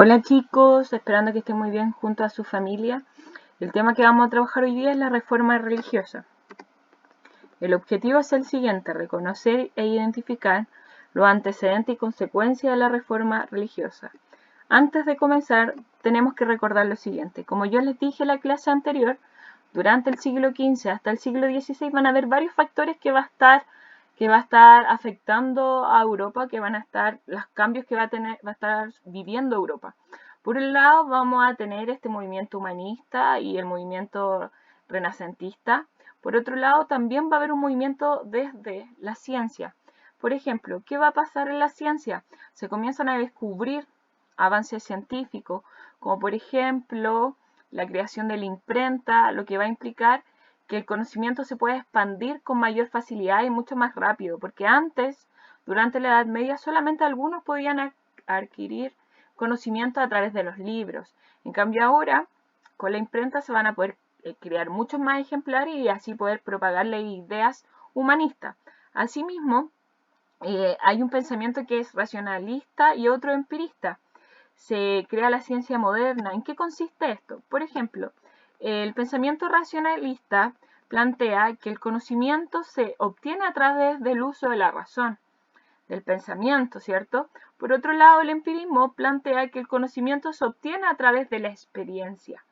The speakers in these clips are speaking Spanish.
Hola chicos, esperando que estén muy bien junto a su familia. El tema que vamos a trabajar hoy día es la reforma religiosa. El objetivo es el siguiente: reconocer e identificar los antecedentes y consecuencias de la reforma religiosa. Antes de comenzar, tenemos que recordar lo siguiente. Como yo les dije en la clase anterior, durante el siglo XV hasta el siglo XVI van a haber varios factores que va a estar afectando a Europa, que van a estar los cambios que va a estar viviendo Europa. Por un lado, vamos a tener este movimiento humanista y el movimiento renacentista. Por otro lado, también va a haber un movimiento desde la ciencia. Por ejemplo, ¿qué va a pasar en la ciencia? Se comienzan a descubrir avances científicos, como por ejemplo la creación de la imprenta, lo que va a implicar que el conocimiento se pueda expandir con mayor facilidad y mucho más rápido, porque antes, durante la Edad Media, solamente algunos podían adquirir conocimiento a través de los libros. En cambio ahora, con la imprenta se van a poder crear muchos más ejemplares y así poder propagarle ideas humanistas. Asimismo, hay un pensamiento que es racionalista y otro empirista. Se crea la ciencia moderna. ¿En qué consiste esto? Por ejemplo, el pensamiento racionalista plantea que el conocimiento se obtiene a través del uso de la razón, del pensamiento, ¿cierto? Por otro lado, el empirismo plantea que el conocimiento se obtiene a través de la experiencia.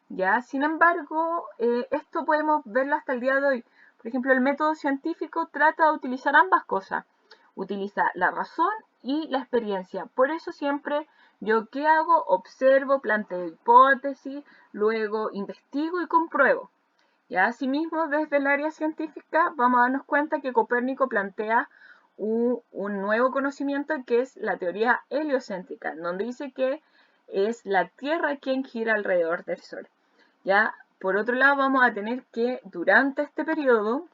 ¿Ya? Sin embargo, esto podemos verlo hasta el día de hoy. Por ejemplo, el método científico trata de utilizar ambas cosas. Utiliza la razón y la experiencia. Por eso siempre yo, ¿qué hago? Observo, planteo hipótesis, luego investigo y compruebo. Ya, asimismo, desde el área científica vamos a darnos cuenta que Copérnico plantea un nuevo conocimiento que es la teoría heliocéntrica, donde dice que es la Tierra quien gira alrededor del Sol. Ya, por otro lado, vamos a tener que durante este periodo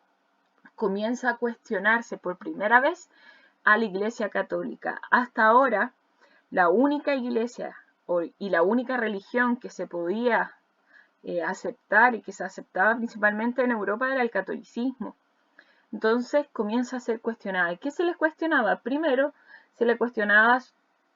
comienza a cuestionarse por primera vez a la Iglesia Católica. Hasta ahora, la única iglesia y la única religión que se podía aceptar y que se aceptaba principalmente en Europa era el catolicismo. Entonces comienza a ser cuestionada. ¿Qué se les cuestionaba? Primero, se le cuestionaba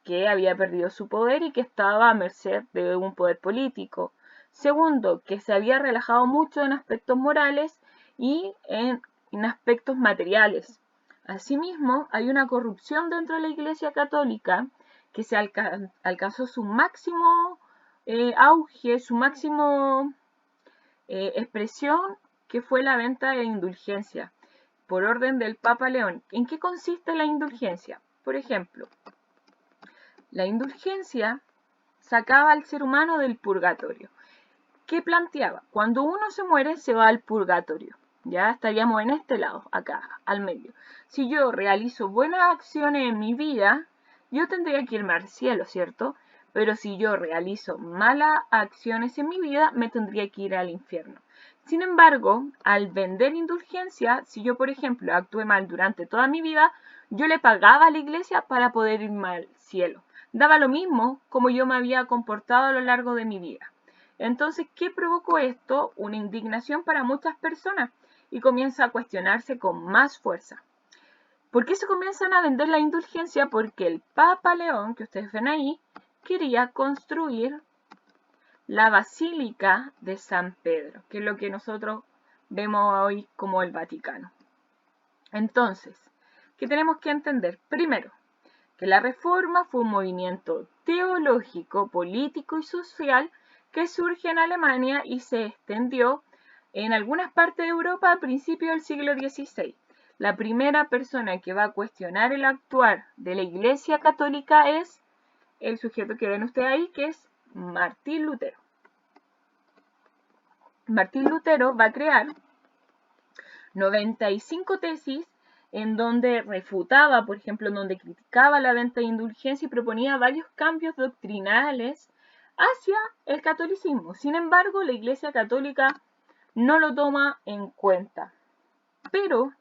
que había perdido su poder y que estaba a merced de un poder político. Segundo, que se había relajado mucho en aspectos morales y en aspectos materiales. Asimismo, hay una corrupción dentro de la Iglesia Católica que se alcanzó su máximo auge, su máximo expresión, que fue la venta de indulgencia por orden del Papa León. ¿En qué consiste la indulgencia? Por ejemplo, la indulgencia sacaba al ser humano del purgatorio. ¿Qué planteaba? Cuando uno se muere se va al purgatorio. Ya estaríamos en este lado, acá, al medio. Si yo realizo buenas acciones en mi vida, yo tendría que irme al cielo, ¿cierto? Pero si yo realizo malas acciones en mi vida, me tendría que ir al infierno. Sin embargo, al vender indulgencia, si yo, por ejemplo, actué mal durante toda mi vida, yo le pagaba a la iglesia para poder irme al cielo. Daba lo mismo como yo me había comportado a lo largo de mi vida. Entonces, ¿qué provocó esto? Una indignación para muchas personas y comienza a cuestionarse con más fuerza. ¿Por qué se comienzan a vender la indulgencia? Porque el Papa León, que ustedes ven ahí, quería construir la Basílica de San Pedro, que es lo que nosotros vemos hoy como el Vaticano. Entonces, ¿qué tenemos que entender? Primero, que la Reforma fue un movimiento teológico, político y social que surge en Alemania y se extendió en algunas partes de Europa a principios del siglo XVI. La primera persona que va a cuestionar el actuar de la Iglesia Católica es el sujeto que ven ustedes ahí, que es Martín Lutero. Martín Lutero va a crear 95 tesis en donde refutaba, por ejemplo, en donde criticaba la venta de indulgencia y proponía varios cambios doctrinales hacia el catolicismo. Sin embargo, la Iglesia Católica no lo toma en cuenta. Pero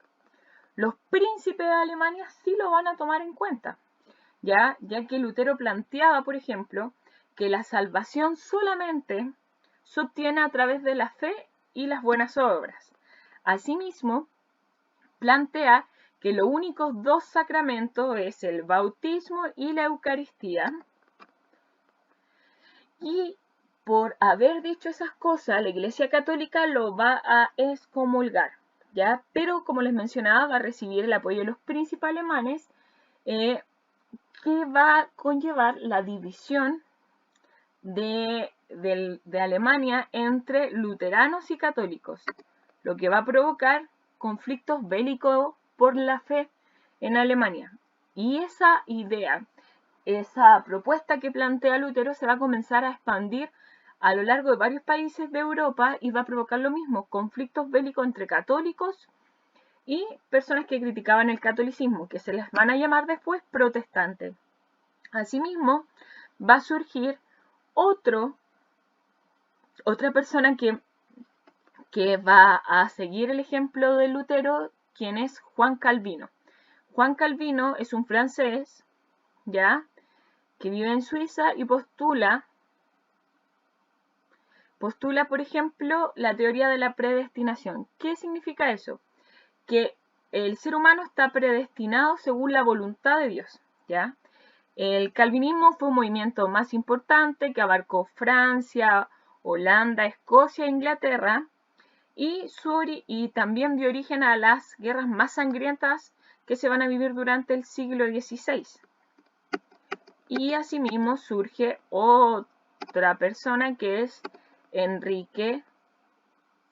los príncipes de Alemania sí lo van a tomar en cuenta, ya que Lutero planteaba, por ejemplo, que la salvación solamente se obtiene a través de la fe y las buenas obras. Asimismo, plantea que los únicos dos sacramentos es el bautismo y la Eucaristía, Y por haber dicho esas cosas, la Iglesia Católica lo va a excomulgar, ¿ya? Pero como les mencionaba, va a recibir el apoyo de los príncipes alemanes, que va a conllevar la división de Alemania entre luteranos y católicos, lo que va a provocar conflictos bélicos por la fe en Alemania. Y esa idea, esa propuesta que plantea Lutero se va a comenzar a expandir a lo largo de varios países de Europa y va a provocar lo mismo, conflictos bélicos entre católicos y personas que criticaban el catolicismo, que se les van a llamar después protestantes. Asimismo, va a surgir otra persona que va a seguir el ejemplo de Lutero, quien es Juan Calvino. Juan Calvino es un francés, ¿ya?, que vive en Suiza y postula, por ejemplo, la teoría de la predestinación. ¿Qué significa eso? Que el ser humano está predestinado según la voluntad de Dios, ¿ya? El calvinismo fue un movimiento más importante que abarcó Francia, Holanda, Escocia e Inglaterra, y también dio origen a las guerras más sangrientas que se van a vivir durante el siglo XVI. Y asimismo surge otra persona que es Enrique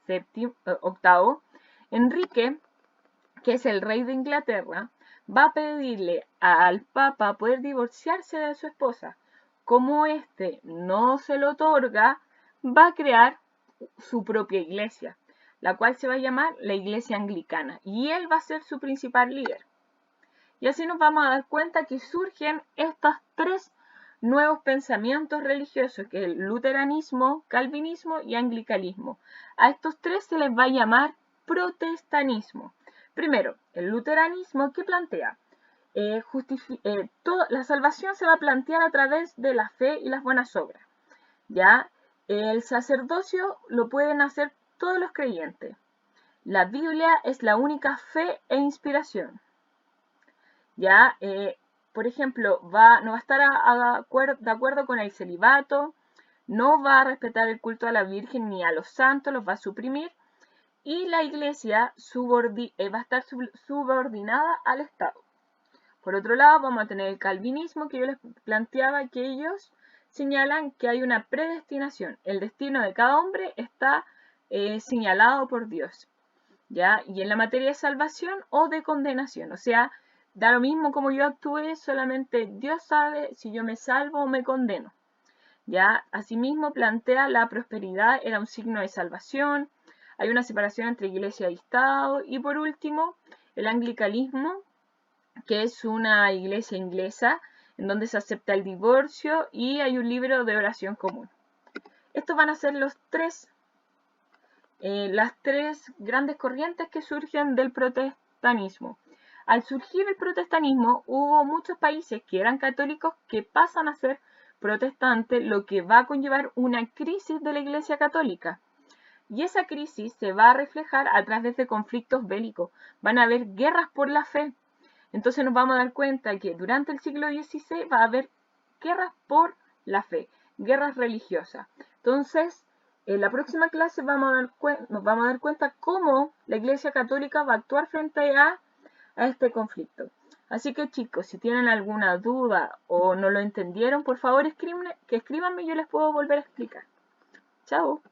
VIII. Enrique, que es el rey de Inglaterra, va a pedirle al Papa poder divorciarse de su esposa. Como este no se lo otorga, va a crear su propia iglesia, la cual se va a llamar la Iglesia Anglicana, y él va a ser su principal líder. Y así nos vamos a dar cuenta que surgen estos tres nuevos pensamientos religiosos, que es el luteranismo, calvinismo y anglicanismo. A estos tres se les va a llamar protestanismo. Primero, el luteranismo, que plantea la salvación se va a plantear a través de la fe y las buenas obras. ¿Ya? El sacerdocio lo pueden hacer todos los creyentes. La Biblia es la única fe e inspiración. ¿Ya? Por ejemplo, no va a estar de acuerdo con el celibato, no va a respetar el culto a la Virgen ni a los santos, los va a suprimir, y la iglesia va a estar subordinada al Estado. Por otro lado, vamos a tener el calvinismo, que yo les planteaba, que ellos señalan que hay una predestinación. El destino de cada hombre está señalado por Dios, ¿ya? Y en la materia de salvación o de condenación, o sea, da lo mismo como yo actúe, solamente Dios sabe si yo me salvo o me condeno, ¿ya? Asimismo, plantea la prosperidad era un signo de salvación, hay una separación entre iglesia y Estado, y por último, el anglicanismo, que es una iglesia inglesa en donde se acepta el divorcio y hay un libro de oración común. Estos van a ser las tres grandes corrientes que surgen del protestantismo. Al surgir el protestantismo, hubo muchos países que eran católicos que pasan a ser protestantes, lo que va a conllevar una crisis de la Iglesia Católica. Y esa crisis se va a reflejar a través de conflictos bélicos. Van a haber guerras por la fe. Entonces nos vamos a dar cuenta que durante el siglo XVI va a haber guerras por la fe, guerras religiosas. Entonces, en la próxima clase nos vamos a dar cuenta cómo la Iglesia Católica va a actuar frente a este conflicto. Así que chicos, si tienen alguna duda o no lo entendieron, por favor escríbanme y yo les puedo volver a explicar. Chao.